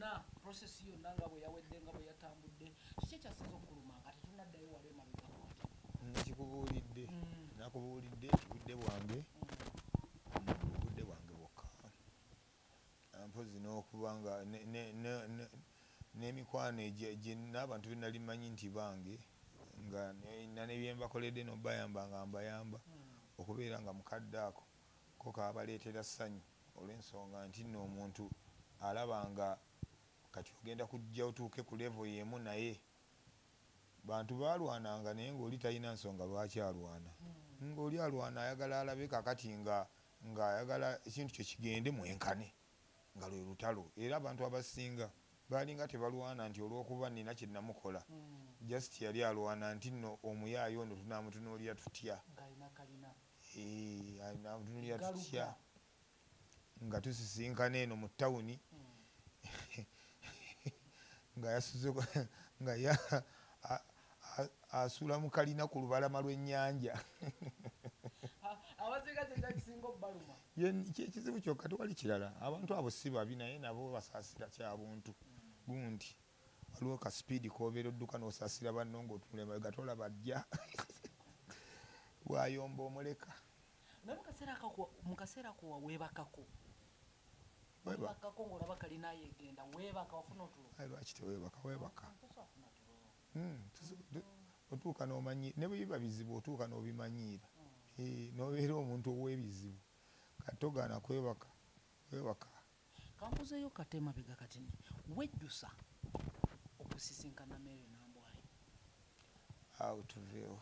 yonna process yonna nga bwe yawedde nga bwe yatambudde kiki ekyasinza okuluma nga tetunaddayo wali emabega kwati nkikubuulidde nakubuulidde nti budde bwange bwokka mpozi n'okuba nga n'emikwano n'abantu be nali manyi nti bange nga nebyembakoledde nobayamba nga mbayamba okubeera nga mukadde ako ko kabaleetera ssanyu olw'ensonga nti nno omuntu alaba nga kati ogenda kujja otuuke ku level y'emu naye bantu balwananga naye ng'oli talina nsonga lwaki alwana ng'oli alwana ayagala alabe kakati nga ayagala ekintu kye kigende mwenkane nga lwe lutalo era abantu abasinga balinga tebalwana nti olw'okuba nina kye namukola just yali alwana nti nno omuyaayo ono tunaamutunuulira tutya namutunuulira tutya nga tusisinkana eno mu tawuni nga yasuze nga asula mu kalina ku lubalama lw'ennyanja kyekizibu kyokka tewali kirala abantu abo si babi naye nabo basaasira kyabuntu gundi waliwo ka sipiidi kobeera odduka n'osaasira banno ng'otunula emabega tolaba ajja bwayomba omuleka naye mu kaseera ako weebakako ng'olaba kalina yegenda weebaka wafuna otulo lwaki teweebaka otuuka n'omanyi ne bwe biba bizibu otuuka n'obimanyiira n'obeera omuntu ow'ebizibu kati togaana kwebaka kambuzeeyo kate mabega kati wejjusa okusisinkana Mary Nambwayo awo tuveewo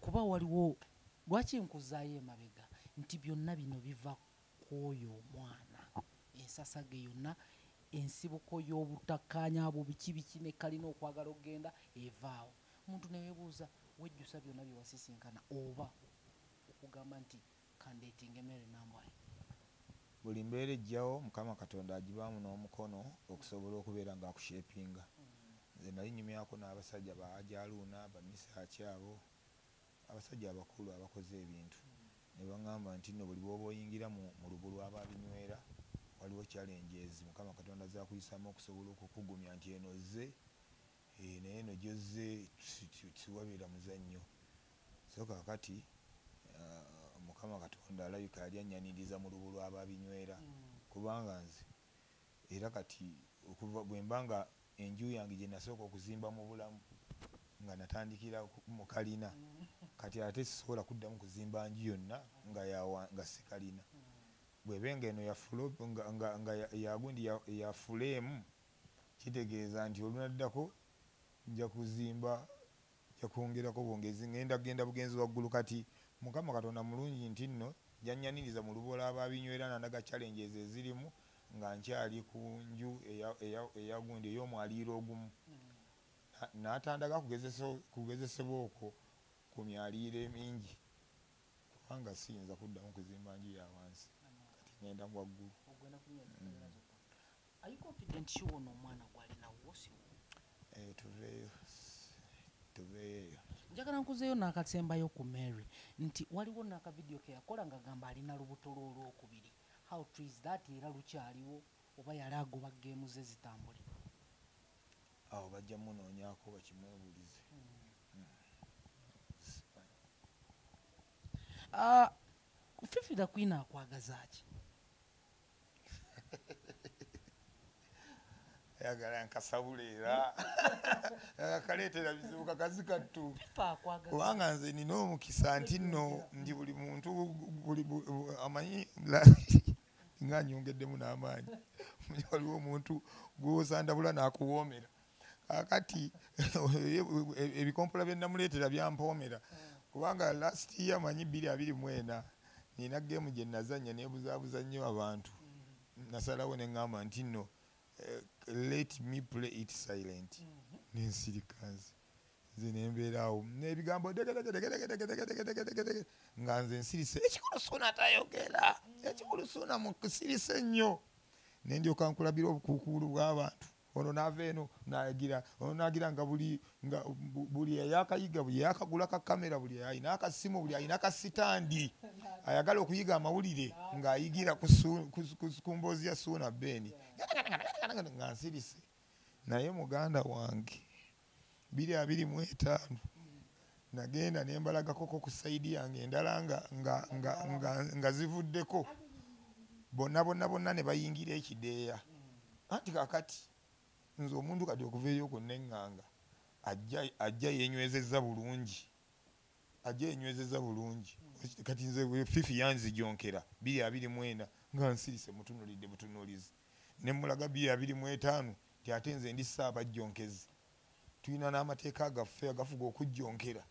kuba waliwo lwaki nkuzaayo emabega nti byonna bino biva kw'oyo omwana ensasage yonna ensibuko y'obutakkaanya abo biki ne kalina okwagala okgenda evaawo omuntu neweebuuza wejjusa byonna bye wasisinkana oba okugamba nti kandeetinge Mary Nambwayo buli mbeera ejjawo mukama katonda agibaamu n'omukono okusobola okubeera ng'akushepinga nze nali nyumyako n'abasajja ba Ajaluuna bamisaaki abo abasajja abakulu abakoze ebintu ne baŋŋamba nti nno buli bw'oba oyingira mu lubu lw'ababinywera waliwo challenges mukama katonda zakuyisaamu okusobola okukugumya nti eno zze naye eno gyozze tiwabeera muzannyo so kaakati mukama katonda alabika yali annyaniriza mu lubu lw'ababinywera kubanga nze era kati okuva bwe mba nga enju yange gye nasooka okuzimba mu bulamu nga natandikira mu kalina kati ate sisobola kuddamu kuzimba nju yonna nga si kalina bw'ebenga eno nga yagundi ya fuleemu kitegeeza nti olunaddako nja kuzimba nja kwongerako bwongezi genda bugenzi waggulu kati mukama katonda mulungi nti nno jannyaniriza mu lubu lw'ababinywera nandaga challenges ezirimu nga nkyali ku nju eyagundi ey'omwaliiro ogumu n'atandaga kugezesebwa okwo ku myaliiro emingi kubanga siyinza kuddamu kuzimba nju ya wansi kati ngenda mu waggulu Are you confident kiwona omwana gw'alinawo wosiwo tuveeyo njagala nkuzeeyo n'akasembayo ku Mary nti waliwo n'akavidiyo ke yakola nga gamba alina lubuto lwe olwokubiri how true is that era lukyaliwo oba yali agoba geemu ze zitambule awo bajja munoonyaako bakimwebuulize Fifi the Queen akwagaza ki ayagala nkasabule era akaleetera bizibu kakazi kattu kubanga nze nina omukisa nti nno ndi buli muntu amanyi nga nyongeddemu n'amaanyi waliwo omuntu gw'osandabula n'akuwoomera kakati ebikompola bye namuleetera byampoomera kubanga last year manyi 2024 nina geemu gye nazannya neebuzaabuza nnyo abantu nasalawo ne ŋŋamba nti nno let me play it silent nensirika nze nembeeraawo n'ebigambo nga nze nsirise ekikulusuuna tayogera ekikulusuuna mukusirise nnyo nendyoka nkulabira obukuukulu bw'abantu ono n'ava eno n'agira ono n'agira nga buli eyakayiga buli yakagula ka kamera buli ayina akasimu buli ayina akasitandi ayagala okuyiga amawulire ng'ayigira ku mboozi ya Suuna Beni nga nsirise naye muganda wange 2025 nagenda nembalagakoko ku saidi yange endala nga zivuddeko bonna ne bayingira ekideeya anti kakati nze omuntu kati okuva eyo kunneŋŋanga ajja yenywezezza bulungi kati nze fifi yanzijonkera 2024 nga nsirise mutunulidde butunulizi nemulaga 2025 ti ate nze ndi Ssaabajjonkezi tulina n'amateeka gaffe agafuga okujjonkera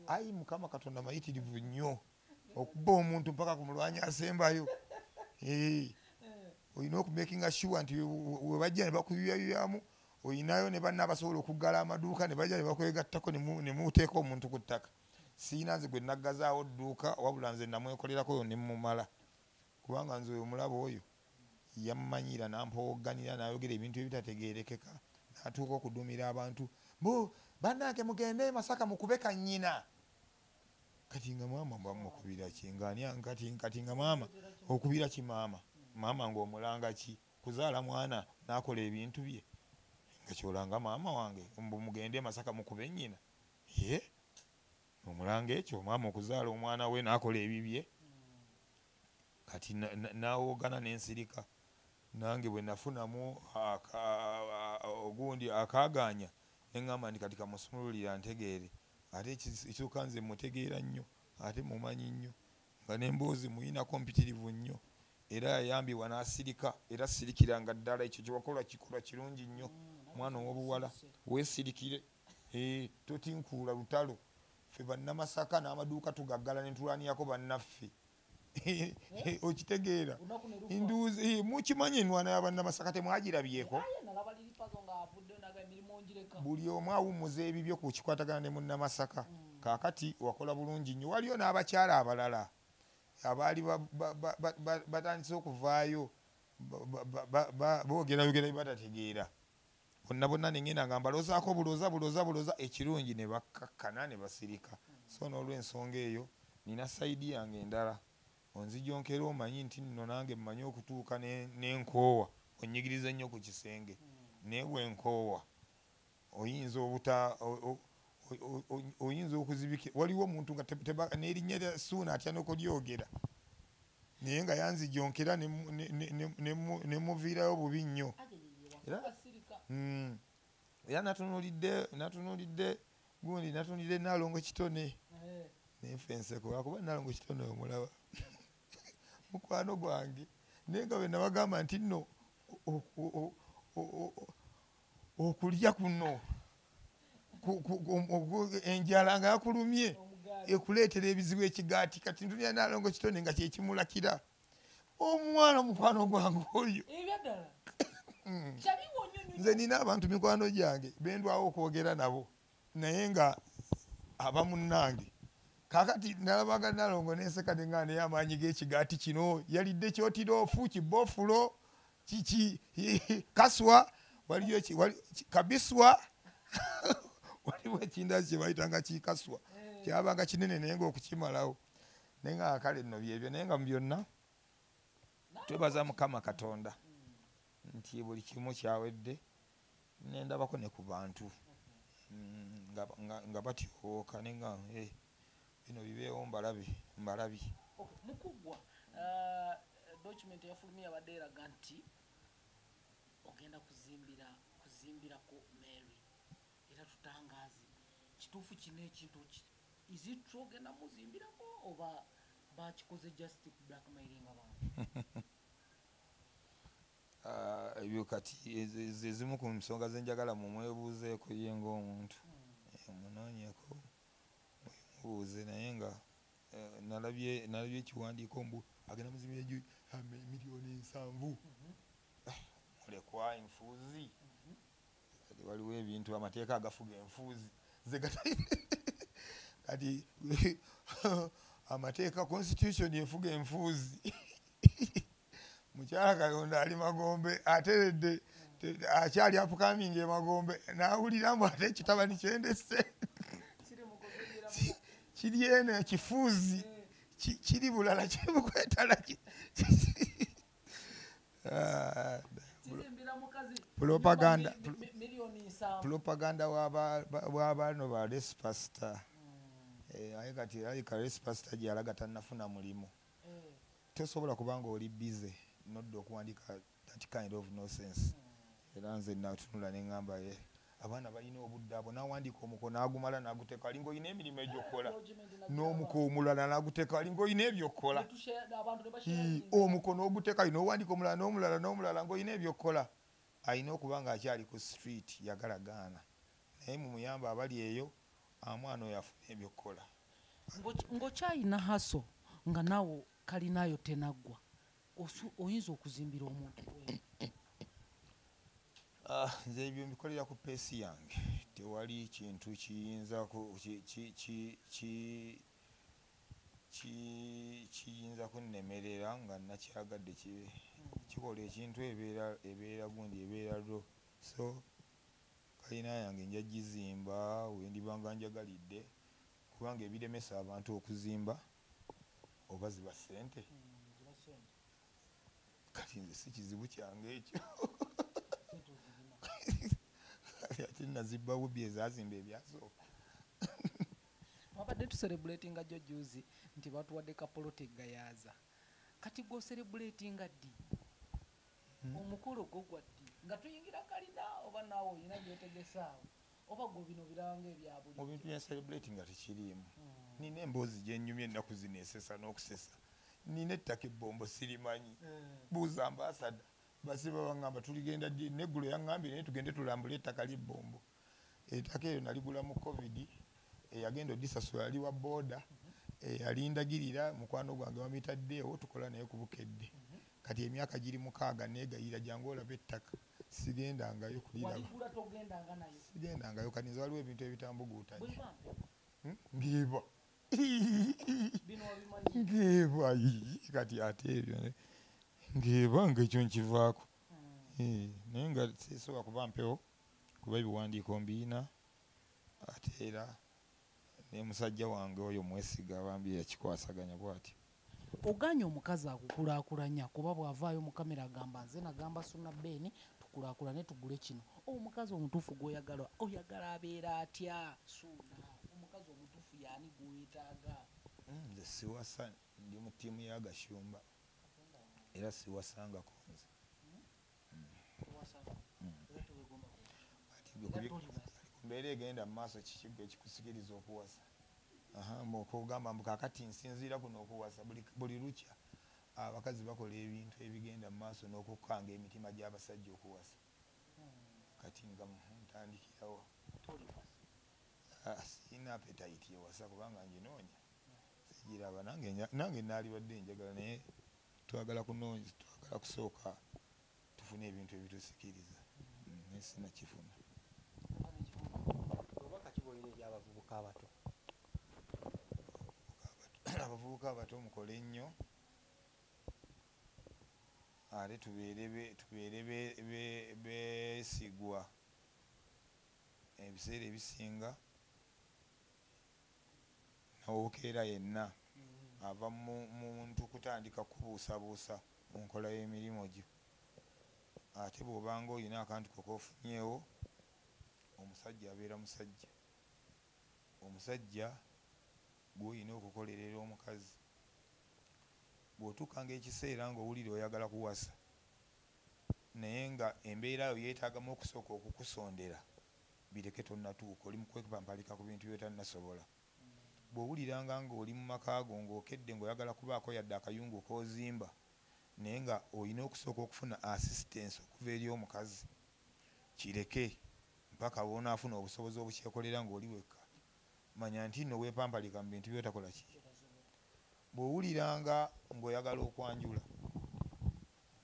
ayi Mukama Katonda mayitirivu nnyo okuba omuntu mpaka ku mulwanyi asembayo olina okumakinga sure nti webajja ne bakuyuyayuyamu olinayo ne banna abasobola okuggala amaduuka ne bajja ne bakwegattako ne muteeka omuntu ku ttaka siina nze gwe naggazaawo dduuka wabula nze namwekolerako ne mumala kubanga nze omulaba oyo yammanyira nampowogganira n'ayogera ebintu ebitategeerekeka n'atuuka okudumira abantu bannange mugende Masaka mukube kannyina kati nga maama bamukubira ki kati nga maama okubira ki maama ng'omulanga ki kuzaala mwana n'akola ebintu bye nga kyolanga maama wange mugende Masaka mukube nnyina omulanga ekyo maama okuzaala omwana we n'akola ebibye kati n'awoogana n'ensirika nange bwe nafunamu ogundi akaaganya neŋŋamba nti kati kamusumululira ntegeere ate ekituuka nze mutegeera nnyo ate mumanyi nnyo nga n'emboozi muyinako mpitirivu nnyo era yayambibwa n'asirika era sirikiranga ddala ekyo kyewakola kikolwa kirungi nnyo mwana ow'obuwala weesirikire totinkuula lutalo ffe bannamasaka n'amaduuka tugaggala ne tulwanirako bannaffe okitegeera nduuzi mukimanyi enwana y'abannamasaka temwagirabyeko buli omu awummuza ebibyo ku kikwatagana ne munnamasaka kaakati wakola bulungi nnyo waliyo n'abakyala abalala abaali batandise okuvaayo boogerayogera batategeera bonna nengenda nga mbaloozaako bulooza ekirungi ne bakkakkana ne basirika so n'olw'ensonga eyo nina sayidi yange endala onzijonkera omanyi nti nno nange mmanyi okutuuka n'enkoowa onyigiriza nnyo ku kisenge naye bwenkoowa oyinza okuzibikira waliwo omuntu nga n'erinnya lya Suuna atya n'okulyogera naye nga yanzijonkera ne muviirayo bubi nnyo era natunulidde gundi natunulidde Nalongo Kitone nenfe enseko lwakuba Nalongo Kitone omulaba mukwano gwange naye nga bwe nabagamba nti nno okulya kuno enjala nga yakulumye ekuleetera ebizibu ekigaati kati ntulira Nalongo Kitone nga kyekimulakira omwana mukwano gwange oyo nze nina abantu mikwano gyange bendwawo okwogera nabo naye nga abamunnange kakati nalabaga Nalongo nenseka nenga neyamaanyi g'ekigaati kino yalidde kyotiroofu kibofulo kiki kaswa waliyo kabiswa waliwo ekindazi kye bayitanga kikaswa kyabanga kinene naye nga okukimalawo naye nga kale nno byebyo naye nga mu byonna twebaza Mukama Katonda nti buli kimu kyawedde nendabako ne ku bantu nga batyooka nenga bino bibeewo mbalabi mukugwa document yafulumya yabadde eraga nti ogenda kuzimbirako Mary era tutangaaze kituufu kino ekintu izitro ogenda muzimbirako oba bakikoze just blackmailing abantu ebyo kati ezimu ku nsonga zenjagala mumwebuuzeeko ye ng'omuntu munoonyeko mubuuze naye nga nalabye ekiwandiiko mbu agenda muzimbira miliyoni 7 mulekwa enfuuzi waliwo ebintu amateeka agafuga enfuuzi kati amateeka constitution efuga enfuuzi mukyala Kayondo ali Magombe ateredde akyali apukaminga emagombe nawulira mbu ate ekitabani kyendese kiri eno ekifuuzi kiri bulala kimukwetala propaganda wabano ba respasta aye kati alika respasta gyalaga tannafuna mulimu tosobola kubanga oli bize nodda okuwandika that kind of nonsense era nze natunula neŋŋamba ye abaana balina obudde abo nawandika omukono agumala naguteeka alinga olina emirimu egyokukola n'omuko omulala naguteeka alinga olina ebyokukola omukono oguteeka n'owandika omulala n'omulala n'omulala ng'olina ebyokukola alina okuba nga akyali ku street yagalagaana naye mumuyamba abali eyo amwana oyo afuna ebyokukola ng'okyayina haso nga naawe kalinayo tenaggwa oyinza okuzimbira omuntu nze ebyo mbikolera ku peesi yange tewali kintu kiyinza kiyinza kunnemerera nga nakyagadde kibe kikola ekintu ebeera gundi ebeera lwo so kalina yange nja gizimba wendibanga njagalidde kubanga ebiremesa abantu okuzimba oba ziba ssente kati nze si kizibu kyange ekyo ate nazibba wubbi ezazimba ebyasooka wabadde tuserebulatinga jjo juzi nti batuwadde kapolote gayaaza kati gwoserebulatinga ddi omukolo gwo gwa ddi nga tuyingira kalina oba naawe olina byotegesaawo oba gwe bino biranga ebyabuli mu bintu bya celebrating tekiriimu nina emboozi gyennyumya ennaku zino esesa n'okusesa nina ettaka ebbombo sirimanyi buuza ambasada basiba baŋŋamba tuligenda neggulo yaŋŋambye naye tugende tulambule ettaka ly'ebbombo ettaka eyo naligula mu covid eyagenda odisasula ali wa booda eyalindagirira mukwano gwange wamitaddeewo tukola naye ku bukedde kati emyaka giri 6 neegayira jangu olaba ettaka sigendangayo kuliraba sigendangayo kati nze waliwo ebintu ebitambuguutanye ngeeba ngeeba kati ate ebyo ngeeba ngaekyo nkivaako naye nga sisobola kuba mpewo kuba ebiwandiiko mbiina ate era ne musajja wange oyo mwesiga bambi yakikwasaganya bw'atyo oganye omukazi akukulaakulanya kuba bw'avaayo mu kamera agamba nze nagamba Suna Ben tukulaakulane tugule kino omukazi omutuufu gw'oyagala oyagala abeera atya Suna omukazi omutuufu yaani gwetaaga nze siwasa ndi mu ttiimu ya Gashumba era siwasangako nze kumbeera egenda mu maaso kikigwa ekikusikiriza okuwasa okugamba mbu kakati nsinziira kuno okuwasa buli lukya abakazi bakola ebintu ebigenda mu maaso n'okukanga emitima gy'abasajja okuwasa kati nga ntandikirawo sirina appetite ewasa kubanga nginoonya sigiraba nange naalibadde njagala naye twagala kunoonya twagala kusooka tufune ebintu ebitusikiriza naye sinakifuna abavubuka abato mukole nnyo ate tubeere beesigwa ebiseera ebisinga nawokeera yenna ava mu muntu kutandika kubuusabuusa mu nkola y'emirimu gyo ate bw'obanga olina akantu kokoofunyeewo omusajja abeera musajja omusajja gw'olina okukolerera omukazi bw'otuukanga ekiseera ng'owulira oyagala kuwasa naye nga embeera yo yeetaagamu okusooka okukusondera bireke tonnatuuka oli mu kwepampalika ku bintu byotannasobola bw'owuliranga ng'oli mu maka go ng'okedde ng'oyagala kubaako yadde akayungu k'ozimba naye nga olina okusooka okufuna assistance okuva eri omukazi kireke mpaka bw'onaafuna obusobozi obukyekolera ng'oli wekka manya nti nno weepampalika mu bintu byotakola ki bw'owuliranga ng'oyagala okwanjula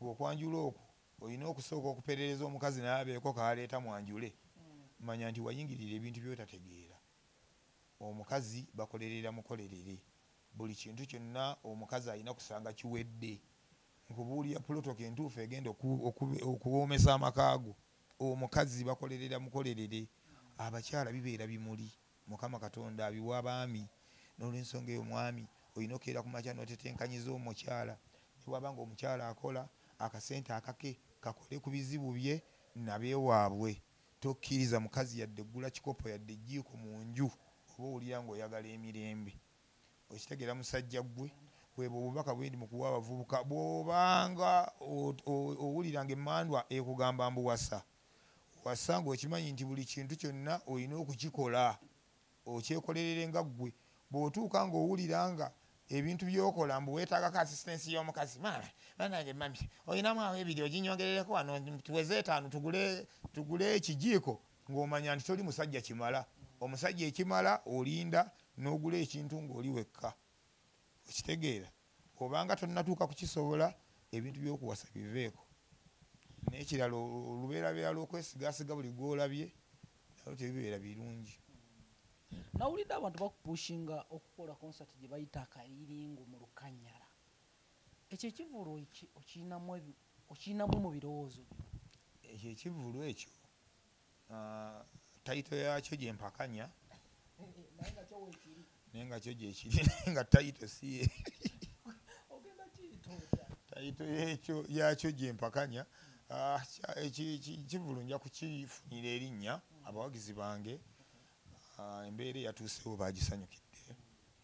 ng'okwanjula okwo olina okusooka okuperereza omukazi naye abeeko kaaleeta mwanjule manya nti wayingirira ebintu byotategeera omukazi bakolerera mukolerere buli kintu kyonna omukazi alina kusanga kiwedde nkubuulira pulotoka entuufu egenda okuwoomesa amakaago omukazi bakolerera mukolerere abakyala bibeera bimuli mukama katonda abiwa abaami n'olwensonga eyo omwami olina okukeera ku makya n'otetenkanyiza omukyala newaba nga omukyala akola akasente akake kakole ku bizibu bye nabeewaabwe tokkiriza mukazi yadde eggula kikopo yadde ejjiiko mu nju oba owulira ng'oyagala emirembe okitegeera musajja gwe bwebwo obubaka bwendi mu kuwa abavubuka bw'obanga owuliranga emmandwa ekugamba mbu wasa ng'okimanyi nti buli kintu kyonna olina okukikola okyekolerere nga ggwe bw'otuuka ng'owuliranga ebintu by'okola mbu weetaagako assistance y'omukazi banange mami olinamu awo ebiri oginyongerereko wano tuweze 5 tugule ekijiiko ng'omanya nti toli musajja kimala omusajja ekimala olinda n'ogula ekintu ng'oli wekka okitegeera obanga tonnatuuka kukisobola ebintu by'okuwasa biveeko n'ekirala olubeerabeera lw'okwesigasiga buli gw'olabye nalwo tebibeera birungi. nawulidde abantu bakupushinga okukola konsati gye bayita akaliringo mu Lukanyala ekyo ekivulu okirinamu mu birowoozo byo? Ekyo ekivulu ekyo tayito yakyo gyempakanya naye nga kyo gyekiri nga tayito siye tayito yakyo gyempakanya. Ekivulu nja kukifunira erinnya abawagizi bange embeera eyatuusewo bagisanyukidde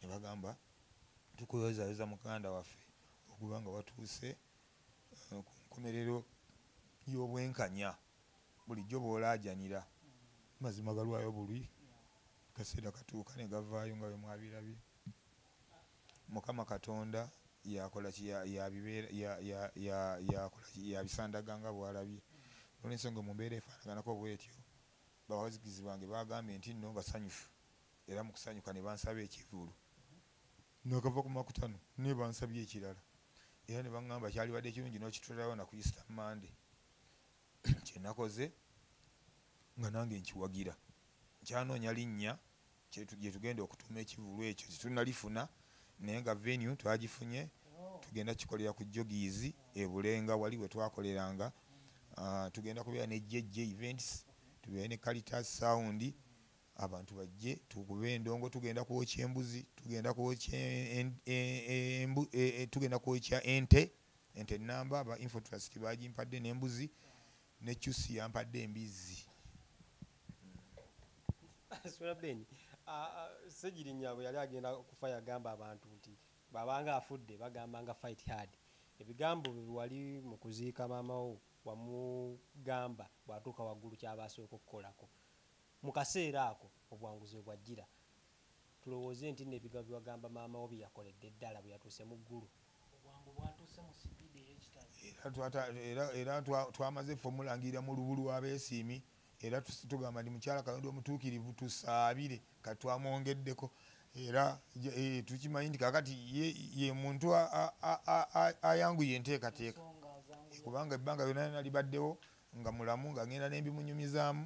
ne bagamba tukwezaaleza muganda waffe okuba nga watuuse ku nkomerero y'obwenkanya bulijjo bw'olaajanira mazima galwayo buli kaseera katuuka ne gavaayo nga bwe mwabirabye. Mukama Katonda yakola yabisandaga nga bw'alabye n'olwensonga mu mbeera efaanaganako bwetyo bawagizi bange bagambye nti nno basanyufu era mu kusanyuka ne bansaba ekivulu nakava ku makutano ne bansabye ekirala era ne baŋŋamba kyalibadde ekirungi n'okitulawo na ku Easter Monday kyenakoze nga nange nkiwagira nkyanoonya linnya gye tugenda okutuuma ekivulu ekyo tetunalifuna naye nga venue twagifunye tugenda kikolera ku Jogies ebulenga wali we twakoleranga. Tugenda kubeera ne JJ events tubeere ne Caritas sound abantu bajje tukube endongo tugenda kwokya embuzi tugenda kwokya ente namba aba Infotrust bagimpadde n'embuzi ne Chusi yampadde embizi. Swabeni Ssegirinnya bwe yali agenda okufa yagamba abantu nti babanga afudde bagamba nga fight hard. Ebigambo wali mu kuziika maama wo wamugamba bwatuuka waggulu kyabasooka okukolako mu kaseera ako obwanguzi bwajjira tulowooze nti n'ebigambo byewagamba maama wo byeyakoledde ddala bwe yatuuse mu ggulu obwangu bwatuuse mu sipiidi ey'ekitazi era twamaze ffe omulangirira mu lubu lw'abeesiimi era tugamba ndi mukyala Katonda omutuukirivu tusaabire kati twamwongeddeko era tukimanyi nti kakati ye muntu ayanguye enteekateeka kubanga ebbanga lyonna nalibaddewo nga mulamu nga ngenda n'ebimunyumizaamu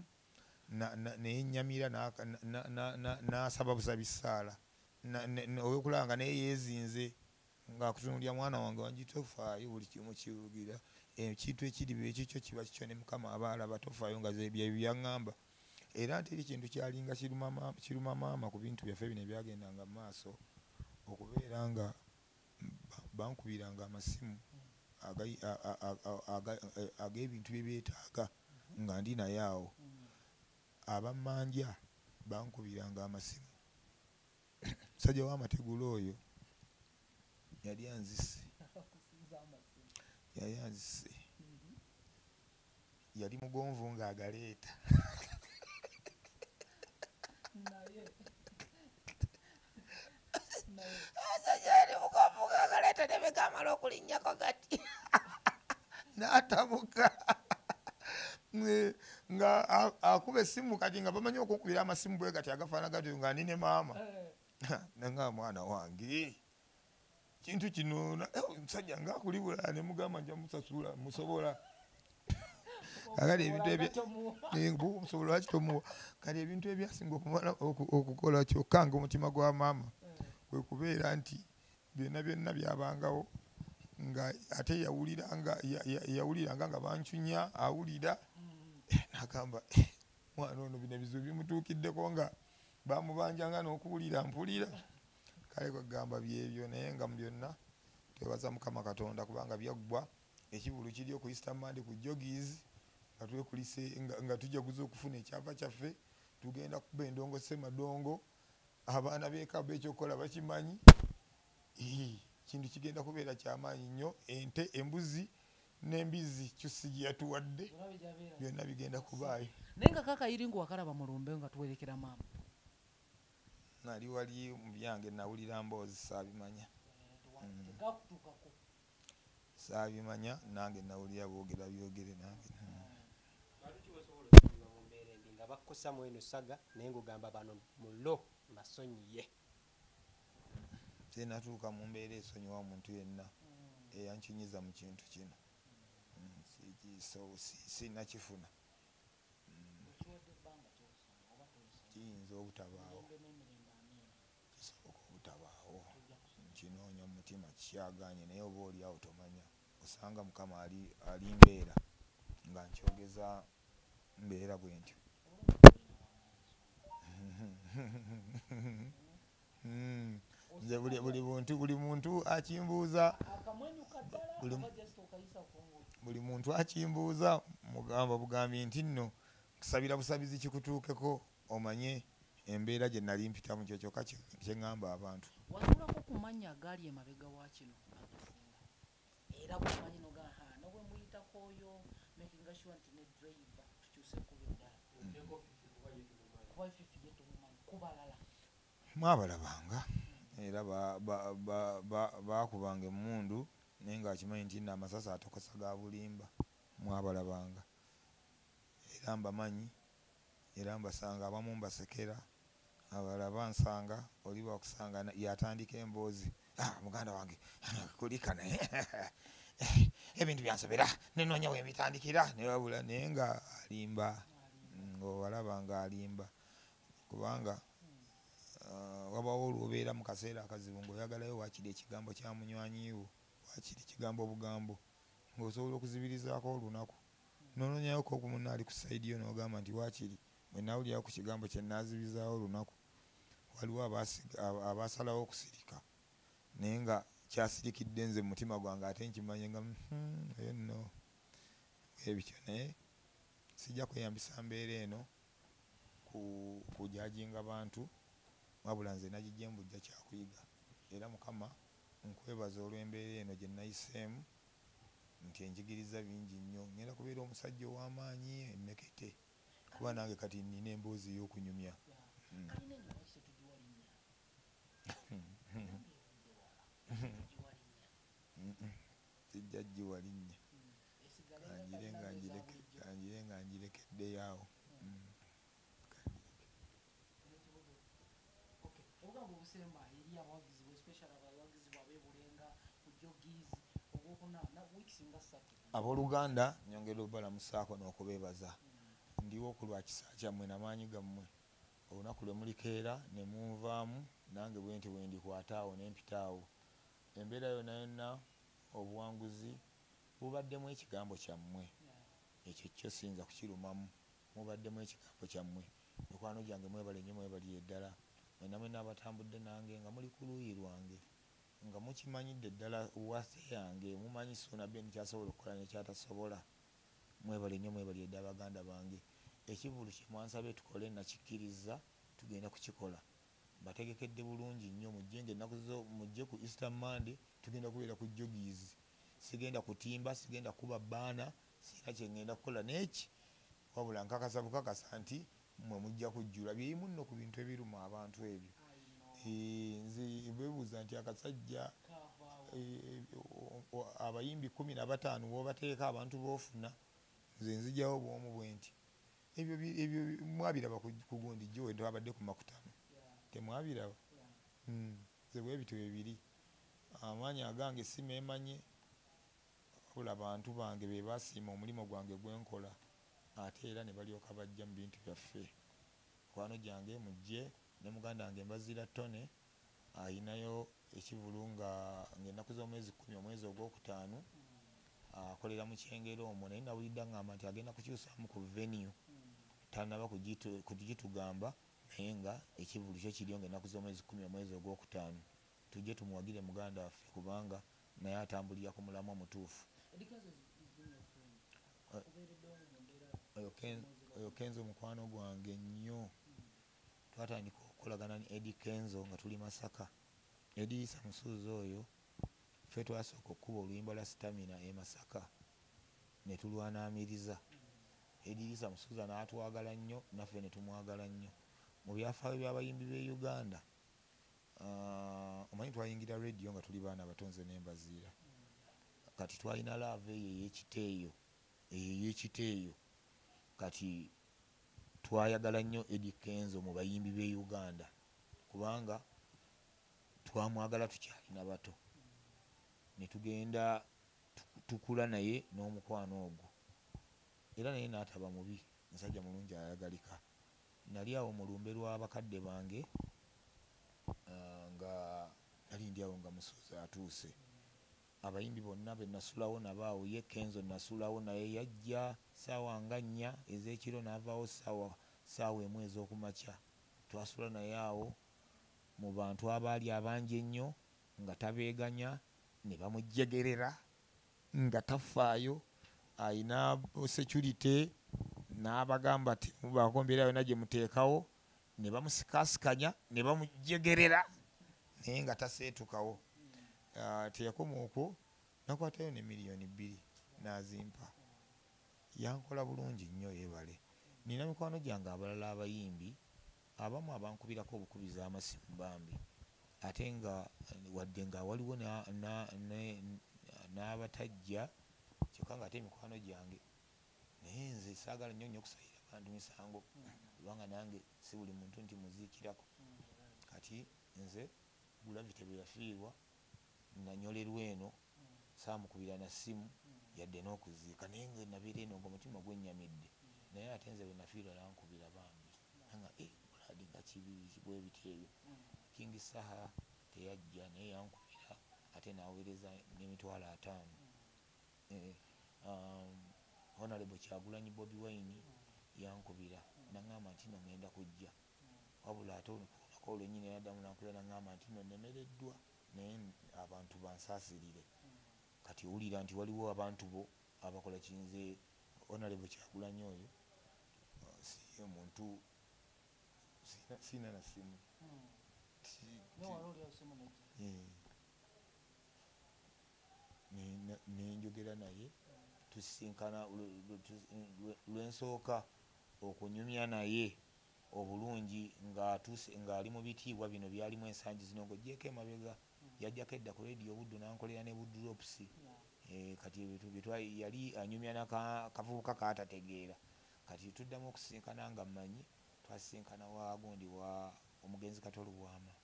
neyennyamira n'asaba busabi ssaala olw'okulaba nga naye yeezinze ng'akutunuulira mwana wange wangi tofaayo buli kimu kirugira ekintu ekiriba ekikyo kiba kikyo ne Mukama abaalaba tofaayo nga byebyo byaŋŋamba era nti eri kintu kyalinga kiruma maama ku bintu byaffe bino ebyagendanga mu maaso okubeera nga bankubiranga amasimu ag'ebintu bye byetaaga nga ndi naye awo abamanja bankubiranga amasimu musajja w'amategula oyo yali anzise yali mugonvu ng'agaleeta yali mugonvu ng'agaleeta ne begamala okulinnyako gati n'atabuka nga akuba essimu kati nga bamanyi okunkubira amasimu bwe gati agafaana gatyo nga ndi ne maama nanga mwana wange kintu kino omusajja ngaakulibula ne mugamba nja musasula musobola kakati ebintu musobola lwaki tomuwa kati ebintu ebyasinga okukola kyokka nga omutima gwa maama kwe kubeera nti byonna byabangawo nga ate yawuliranga nga bancunya awulira nakamba mwana ono bino ebizibu bimutuukiddeko nga bamubanjanga n'okuwulira mpulira kale kwegamba byebyo naye nga mu byonna twebaza Mukama Katonda kubanga byaggwa ekibulu kiri ku Easter Monday ku Jogies nga twekulise nga tujaguza okufuna ekyapa kyaffe tugenda kuba endongo Ssemadongo abaana b'eka b'ekyokola bakimanyi kintu kigenda kubeera kyamaanyi nnyo ente embuzi n'embizi kyusi gye yatuwadde byonna bigenda kubaayo naye nga kaka iringu wakalaba mulumbe nga tuwerekera maama nali wali mu byange nawulira mboozi saabimanya nange nawulira boogera byogere nange nga bakkosa mu eno saga naye ngugamba bano mulo mbasonyiye sinatuuka mu mbeera esonyiwa omuntu yenna eyankinyiza mu kintu kino sinakifuna kiyinza obutabaawo kisoboka obutabaawo nkinoonya mu mutima kikyaganye naye oba oli awo tomanya osanga Mukama ali mbeera nga nkyogeza mbeera bwe ntyo nze buli muntu akimbuuza buli muntu akimbuuza mugamba bugambi nti nno kusabira busabizi kikutuukeko omanye embeera gye nali mpitamu kyo kyokka kye ŋŋamba abantu watulako ku mannya agaali emabega wa kino era bwemanyi nobwe muyitako oyo making sure nti ne driver tukyuse kuba eddala kuba fifi yetumumanyi kubalala mwabalabanga era bakubanga emmundu naye ngaakimanyi nti nno amasasi atokosa ga bulimba mwabalabanga era mbamanyi era mbasanga abamu mbasekera abalala bansanga oli bakusanga yatandika emboozi muganda wange kulika naye ebintu byansobera nenoonya wembitandikira newabula naye nga alimba ng'owalaba nga alimba kubanga wabawo olwobeera mu kaseera akazibu ng'oyagalayo wakiri ekigambo kya munywanyiwo wakiri ekigambo bugambo ng'osobola okuzibirizaako olunaku noonoonyayoko ku munna ali ku sayidi yo n'ogamba nti wakiri bwe nawulirayo ku kigambo kye naazibizaawo olunaku waliwo abasalawo okusirika naye nga kyasirikidde nze mu mutima gwange ate nkimanye nga eyo nno ebityo naye sijja kweyambisa mbeera eno kujajinga bantu wabula nze nagijjemu bujja kyakuyiga era Mukama nkwebaza olw'embeera eno gye nayiseemu nti enjigiriza bingi nnyo ngenda kubeera omusajja ow'amaanyi emmekete kuba nange kati nina emboozi ey'okunyumya sijja ggiwa linnya kanjire nga njirekeddeyo awo obugambo obusemba eri abawagizi especially abawagizi babeebulenga ku Jogies ogwokuna weeks nga 3 abooluganda nyongera obalamusaako n'okubeebaza ndiwo ku lwa kisa kyammwe n'amaanyi gammwe olunaku lwe mulikeera ne munvaamu nange bwe nti bwe ndikwata awo ne mpita awo embeera yonna yonna obuwanguzi bubaddemu ekigambo kyammwe ekyo kyo siyinza kukirumamu mubaddemu ekigambo kyammwe mikwano gyange mwebale nnyo mwebaliye ddala mwenna abatambudde nange nga muli ku luuyi lwange nga mukimanyidde ddala wase yange mumanyi sonabye nkyasobola okukola nekyatasobola mwebale nnyo mwebaliye ddala baganda bange ekivulu kye mwansabe tukole nakikkiriza tugenda kukikola bategekedde bulungi nnyo mujje ennaku zo mujje ku Easter Monday tugenda kubeera ku Jogies sigenda kutimba sigenda kuba baana sina kyengenda kukola neki wabula nkakasa bukakasa nti mmwe mujja kujjula byeyimu nno ku bintu ebiruma abantu ebyo nze beebuuza nti akasajja abayimbi 15 wobateeka abantu boofuna nze nzijawo bwomu bwe nti ebyo mwabiraba ku gundi gye we twabadde ku makutano temwabiraba nze bwe bityo bibiri amaanyi agange simeemanye wabula abantu bange be basiima omulimu gwange gwenkola ate era ne balyoka bajja mu bintu byaffe kwano gyange mujje ne muganda wange mbazira Tone ayinayo ekivulu ng'ennaku z'omwezi 10 omwezi ogwokutaano akolera mu Kyengera omwo, naye nawulidde ngamba nti agenda kukyusaamu ku venue tanaba kugitugamba, naye nga ekivulu kyo kiriyo ng'ennaku z'omwezi 10 omwezi ogwokutaano. Tujje tumuwagire muganda waffe kubanga naye atambulira ku mulamwa mutuufu. Oyo Kenzo mukwano gwange nnyo. Twatandika okukolagana ne Eddie Kenzo nga tuli Masaka. Eddie Issa Musuuzi oyo ffe twasooka okukuba oluyimba lwa Stamina e Masaka ne tulwana amiriza. Eddie Issa Musuuzi n'atwagala nnyo, naffe ne tumwagala nnyo. Mu byafaayo by'abayimbi b'e Uganda, omanyi twayingira radio nga tuli baana batonze n'embaziira. Kati twalina laava eyo ey'ekiteeyo. Kati twayagala nnyo Eddie Kenzo mu bayimbi b'e Uganda kubanga twamwagala tukyalina bato. Ne tugenda tukula naye n'omukwano ogwo. Era naye n'ataba mubi, musajja mulungi ayagalika. Nali awo mu lumbe lw'abakadde bange nga nali ndi awo nga Musuuzi atuuse. Abayimbi bonna be nasulawo nabo awo, ye Kenzo nasulawo naye yajja ssaawa nga 4 ez'ekiro n'avaawo ssaawa emu ez'okumakya. Twasula naye awo mu bantu abaali abangi ennyo nga tabeeganya, ne bamujegerera nga tafaayo, ayina security n'abagamba ati mubaako mbeera yonna gye muteekawo, ne bamusikaasikanya ne bamujegerera naye nga taseetukawo. Teyakoma okwo, nakwatayo ne miliyoni 2 n'azimpa. Yankola bulungi nnyo, yeebale. Nina mikwano gyange abalala abayimbi abamu abankubirako obukubiza amasimu bambi, ate nga wadde nga waliwo n'abatajja kyokka ng'ate mikwano gyange, naye nze saagala nnyo okusayira abantu misango kubanga nange si buli muntu nti muziikirako. Kati nze Gravity bwe yafiirwa nanyolerwa eno, saamukubira na ssimu yadde n'okuziika, naye nga nabeera eno ng'omutima gwennyamidde, naye ate nze bwe nafiirwa nankubira bambi nga Brad nga bwe biti ebyo. King Saha teyajja naye yankubira ate n'aweereza n'emitwalo 5. Honorable Kyagulanyi Bobi Wine yankubira naŋŋamba nti no ŋŋenda kujja, wabula ate olunako olwennyini yaddamu nankubira naŋŋamba nti no nemereddwa naye abantu bansaasirire. Kati wulira nti waliwo abantu bo abakola kinze. Honorable Kyagulanyi oyo si muntu, sina na simu nenjogera naye, tusisinkana lwensooka okunyumya naye obulungi ng'ali mu bitiibwa bino byalimu ensangi zino ng'ogyeko emabega. Yajjako edda ku radio Buddu n'ankolera ne Buddu Drops. Kati yali anyumya n'akavubuka kaatategeera. Kati tuddamu okusisinkana nga mmanyi twasisinkana wagundi wa omugenzi Katolubwama.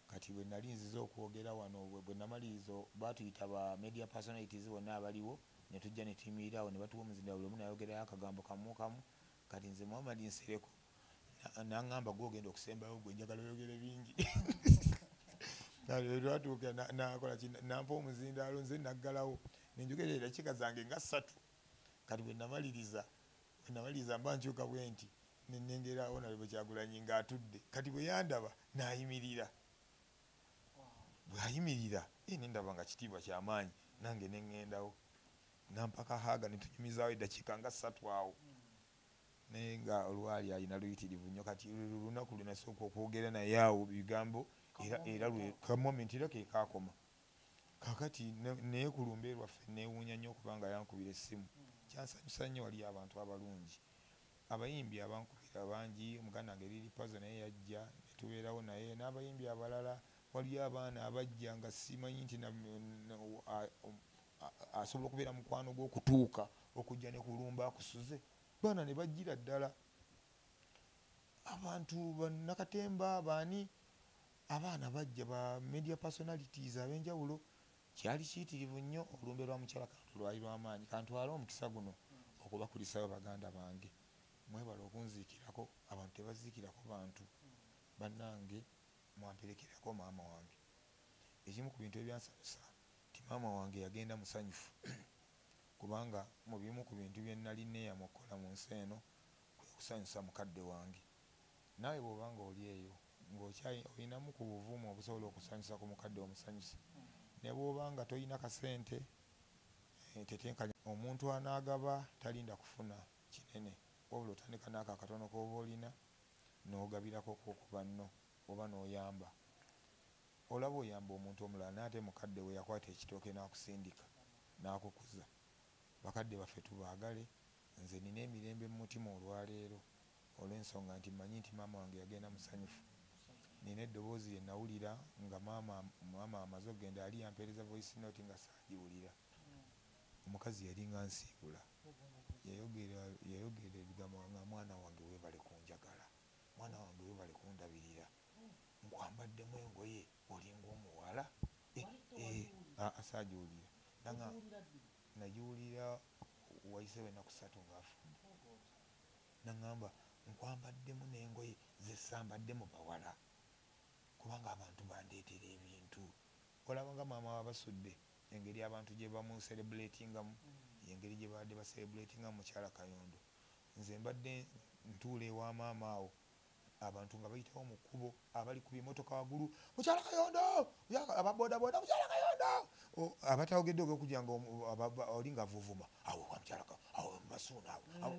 Kati bwe nali nziza okwogera wano, bwe namaliriza baatuyita ba media personalities bonna abaliwo, ne tujja ne tuyimirira awo ne batuwa omuzindaalo, buli omu n'ayogerayo akagambo kamu kamu. Kati nze Muhammad Nsereko n'aŋŋamba gw'ogenda okusembayo gwe njagala oyogere bingi. Lwatuuka nakola ki, nampa omuzindaalo, nze naggalawo nenjogera eddakiika zange nga 3. Kati bwe namaliriza mba nkyuka bwe nti nennengera Honorable Kyagulanyi ng'atudde. Kati bwe yandaba n'ayimirira. Bw'ayimirira nendaba nga kitiibwa kyamaanyi, nange neŋŋendawo nampa kahaaga ne tunyumizaawo eddakiika nga 3 awo. Naye nga olwali alina luyitirivu nnyo. Kati lunaku lwe nasooka okwogera naye awo bigambo era ka moment era ke kaakoma. Kakati naye ku lumbe lwaffe neewuunya nnyo okubanga yankubira essimu. Kyansanyusa nnyo, waliyo abantu abalungi, abayimbi abankubira bangi. Muganda wange Lili Pazo naye yajja ne tubeerawo naye, n'abayimbi abalala. Waliyo abaana abajja nga simanyi nti asobola okubeera mukwano gw'okutuuka okujja ne kulumba akusuze. Baana ne bajjira ddala, abantu bannakatemba baani, abaana bajja ba media personalities ab'enjawulo. Kyali kiyitirivu nnyo. Olumbe lwa mukyala Kantu lwali lw'amaanyi. Kantwale omukisa guno okubakulisayo baganda bange. Mwebale okunziikirako. Abantu tebaziikirako bantu bannange, mwamperekerako. musanyufuko maama wange. Ekimu ku bintu ebyansanyusa nti maama wange yagenda musanyufu kubanga mu bimu ku bintu bye nnali neeyama okukola mu nsi eno kwe kusanyusa mukadde wange. Naawe bw'obanga oli eyo ng'olinamu ku buvumu obusobola okusanyusa ku mukadde omusanyusa, ne bw'obanga tolina kasente tetenkanya omuntu anaagaba talinda kufuna kinene, wabula otandika n'ako akatono k'oba olina n'ogabirako ku banno oba n'oyamba. Olaba oyamba omuntu omulala n'ate mukadde we yakwata ekitooke n'akusindika n'akukuza. Bakadde baffe tubaagale. Nze nina emirembe mu mutima olwaleero olw'ensonga nti mmanyi nti maama wange yagenda musanyufu. Nina eddoboozi lye nawulira nga maama amaze okugenda ali yampeereza voice note nga saagiwulira. Omukazi yali nga nsiibula, yayogera ebigambo nga mwana wange weebale kunjagala, mwana wange weebale kundabirira, nkwambaddemu engoye olinga omuwala. Saagiwulira nagiwulira wayiseewo ennaku 3 ng'afudde. Naŋŋamba nkwambaddemu n'engoye ze ssambadde mu bawala kubanga abantu bandeetera ebintu. Olaba nga maama wabasudde engeri abantu gye bamuserebulatingamu, engeri gye badde baserebulatingamu mukyala Kayondo. Nze mbadde ntuula ewa maama awo abantu nga bayitawo mu kkubo abali ku bimotoka waggulu, mukyala Kayondo, ababoodaboda, mukyala Kayondo, abatawogedde ogw'okujja nga oli nga vuvuma awo kwa mukyala awo masuuna awo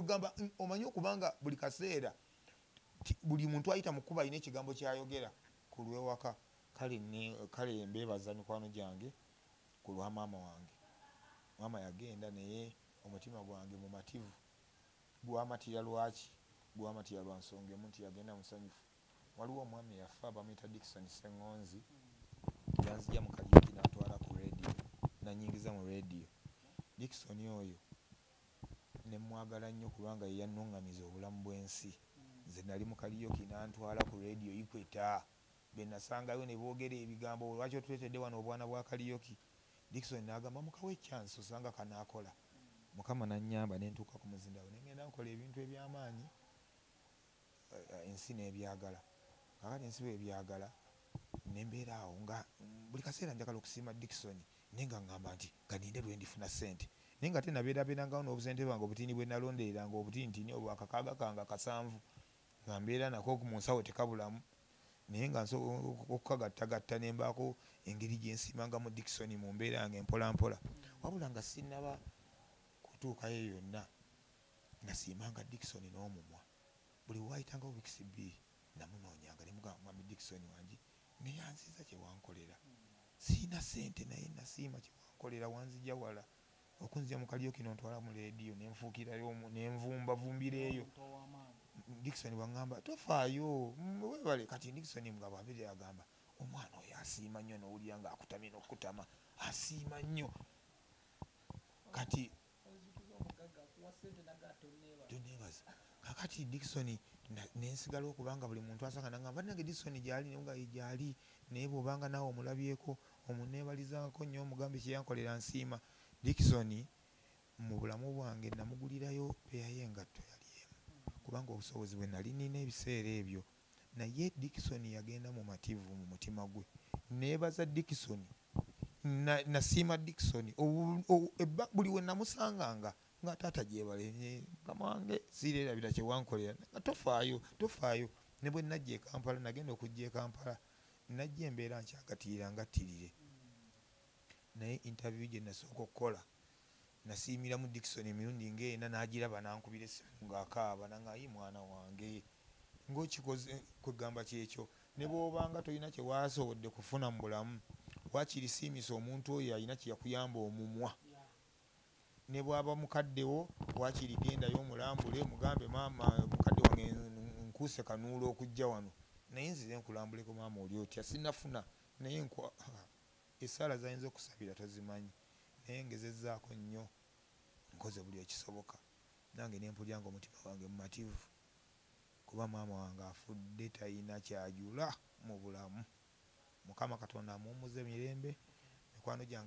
ngamba omanyi okubanga buli kaseera buli muntu ayita mu kkubo alina ekigambo kyayogera ku lw'ewaka. Kale mbeebaza mikwano gyange ku lwa maama wange. Maama yagenda naye omutima gwange mumativu. Gwamatira lwaki? Gwamatira lwa nsonga emu nti yagenda musanyufu. Waliwo omwami yafa bamuyita Dickson Sseŋŋonzi, yanzija mu Kajjuki n'antwala ku leediyo, nanyingiza mu leediyo. Dickson oyo ne mwagala nnyo kubanga ye yannuŋŋamiza obulamu bw'ensi. Nze nali mu Kajjuki n'antwala ku leediyo Equator, be nasangayo ne boogera ebigambo, lwaki otuleetedde wano obwana bwa Kajjuki? Dickson n'agamba mukawe eccansi osanga kanaakola. Mukama n'annyamba ne ntuuka ku muzindaalo ne ngenda nkola ebintu eby'amaanyi ensi n'ebyagala. Kaakati ensi bw'ebyagala ne mbeera awo nga buli kaseera njagala okusiima Dickson naye nga ngamba nti kaninde lwe ndifuna ssente. Naye nga tenabeerabeerangawo n'obusente bwange obutiini bwe nalondereranga obutiinitiini obwo akakaaga kange 7 nga mbeera nako mu nsawo tekabulamu. Naye nga okukagattagatta ne mbaako engeri gye nsiimangamu Dickson mu mbeera yange empolampola. Wabula nga sinnaba kutuukayo yonna nasiimanga Dickson n'omumwa. Buli waayitangawo wiikisi 2 namunoonyanga ne mugamba mwami Dickson wangi naye anziza kye wankolera. Siina ssente naye nasiima kye wankolera, wanzija wala okunzija mu Kajjuki n'ontwala mu leediyo ne nfuukirayo ne nvumbavumbira eyo. Dickson bw'aŋŋamba tofaayo weebale. Kati Dickson nga bw'abeera agamba omwana oyo asiima nnyo n'owulira ng'akutamye n'okutama, asiima nnyo. Kati toneebaza. Kakati Dickson nensigala okubanga buli muntu asanga n'aŋŋamba nange Dickson gy'ali ne nga gy'ali, naye bw'obanga naawe omulabyeko omuneebalizangako nnyo omugambe kye yankolera nsiima. Dickson mu bulamu bwange namugulirayo peya y'engatto yali emu kubanga obusobozi bwe nali nina ebiseera ebyo, naye Dickson yagenda mu mativu mu mutima gwe. Neebaza Dickson, nasiima Dickson buli we namusanganga nga taata gyebale mukama wange siireerabira kye wankolera nga tofaayo. Ne bwe najja e Kampala, nagenda okujja e Kampala, najja embeera nkyagatirira ngattirire. Naye interview gye nasooka okukola nasiimiramu Dickson emirundi ng'ena n'agiraba n'ankubira essimu ng'akaaba nangaayi mwana wange ng'okikoze kwegamba kyekyo. Ne bw'obanga tolina kye waasobodde kufuna mu bulamu, waakiri siimisa omuntu oyo alina kye yakuyamba omumwa. Ne bw'aba mukaddewo waakiri gendayo omulambule mugambe maama mukadde wange nkuuse kanuula okujja wano, naye nzize nkulambuleko maama oli otya sinnafuna, naye essaala zayinza okusabira tozimanyi. Naye ngezezzaako nnyo, nkoze buli ekisoboka, nange ne mpulira nga omutima wange mumativu kuba maama wange afudde talina kyajula mu bulamu. Mukama Katonda amuwummuze mirembe. Mikwano gyange